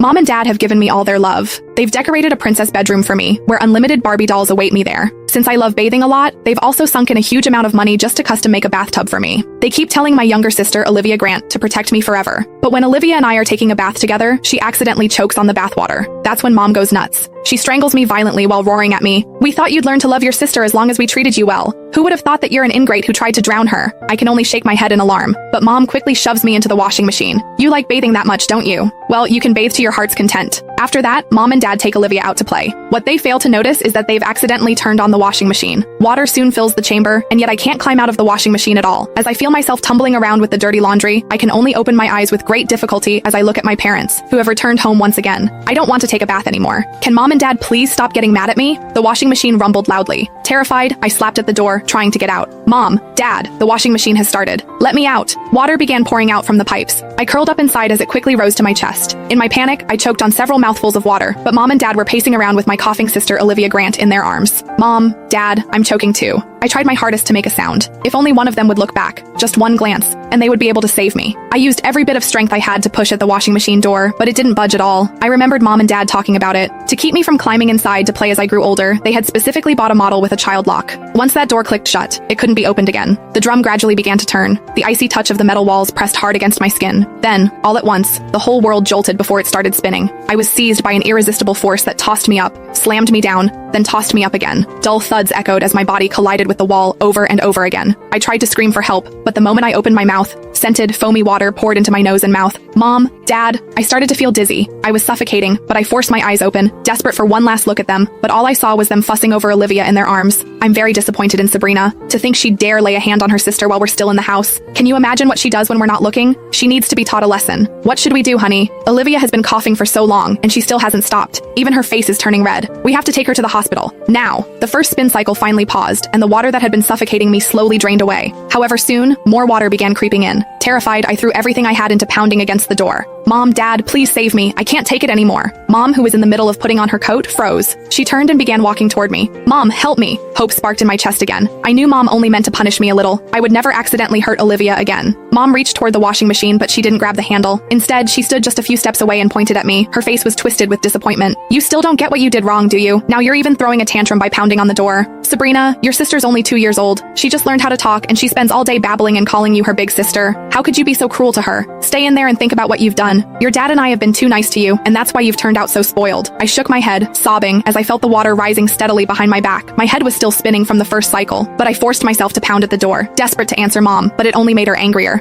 Mom and Dad have given me all their love. They've decorated a princess bedroom for me, where unlimited Barbie dolls await me there. Since I love bathing a lot, they've also sunk in a huge amount of money just to custom make a bathtub for me. They keep telling my younger sister, Olivia Grant, to protect me forever. But when Olivia and I are taking a bath together, she accidentally chokes on the bathwater. That's when Mom goes nuts. She strangles me violently while roaring at me, "We thought you'd learn to love your sister as long as we treated you well. Who would have thought that you're an ingrate who tried to drown her?" I can only shake my head in alarm, but Mom quickly shoves me into the washing machine. "You like bathing that much, don't you? Well, you can bathe to your heart's content." After that, Mom and Dad take Olivia out to play. What they fail to notice is that they've accidentally turned on the washing machine. Water soon fills the chamber, and yet I can't climb out of the washing machine at all. As I feel myself tumbling around with the dirty laundry, I can only open my eyes with great difficulty as I look at my parents, who have returned home once again. I don't want to take a bath anymore. Can Mom and Dad please stop getting mad at me? The washing machine rumbled loudly. Terrified, I slapped at the door, trying to get out. "Mom, Dad, the washing machine has started. Let me out." Water began pouring out from the pipes. I curled up inside as it quickly rose to my chest. In my panic, I choked on several mouthfuls of water, but Mom and Dad were pacing around with my coughing sister Olivia Grant in their arms. "Mom, Dad, I'm choking too." I tried my hardest to make a sound. If only one of them would look back, just one glance, and they would be able to save me. I used every bit of strength I had to push at the washing machine door, but it didn't budge at all. I remembered Mom and Dad talking about it. To keep me from climbing inside to play as I grew older, they had specifically bought a model with a child lock. Once that door clicked shut, it couldn't be opened again. The drum gradually began to turn. The icy touch of the metal walls pressed hard against my skin. Then, all at once, the whole world jolted before it started spinning. I was seized by an irresistible force that tossed me up, slammed me down, then tossed me up again. Dull thuds echoed as my body collided with the wall over and over again. I tried to scream for help, but the moment I opened my mouth, scented, foamy water poured into my nose and mouth. "Mom, Dad," I started to feel dizzy. I was suffocating, but I forced my eyes open, desperate for one last look at them, but all I saw was them fussing over Olivia in their arms. I'm very disappointed in Sabrina. To think she'd dare lay a hand on her sister while we're still in the house. Can you imagine what she does when we're not looking? She needs to be taught a lesson. What should we do, honey? Olivia has been coughing for so long, and she still hasn't stopped. Even her face is turning red. We have to take her to the hospital. Now. The first spin cycle finally paused, and the water that had been suffocating me slowly drained away. However, soon, more water began creeping in. Terrified, I threw everything I had into pounding against the door. "Mom, Dad, please save me. I can't take it anymore." Mom, who was in the middle of putting on her coat, froze. She turned and began walking toward me. "Mom, help me." Hope sparked in my chest again. I knew Mom only meant to punish me a little. I would never accidentally hurt Olivia again. Mom reached toward the washing machine, but she didn't grab the handle. Instead, she stood just a few steps away and pointed at me. Her face was twisted with disappointment. "You still don't get what you did wrong, do you? Now you're even throwing a tantrum by pounding on the door. Sabrina, your sister's only 2 years old. She just learned how to talk, and she spends all day babbling and calling you her big sister. How could you be so cruel to her? Stay in there and think about what you've done. Your dad and I have been too nice to you, and that's why you've turned out so spoiled." I shook my head, sobbing, as I felt the water rising steadily behind my back. My head was still spinning from the first cycle, but I forced myself to pound at the door, desperate to answer Mom, but it only made her angrier.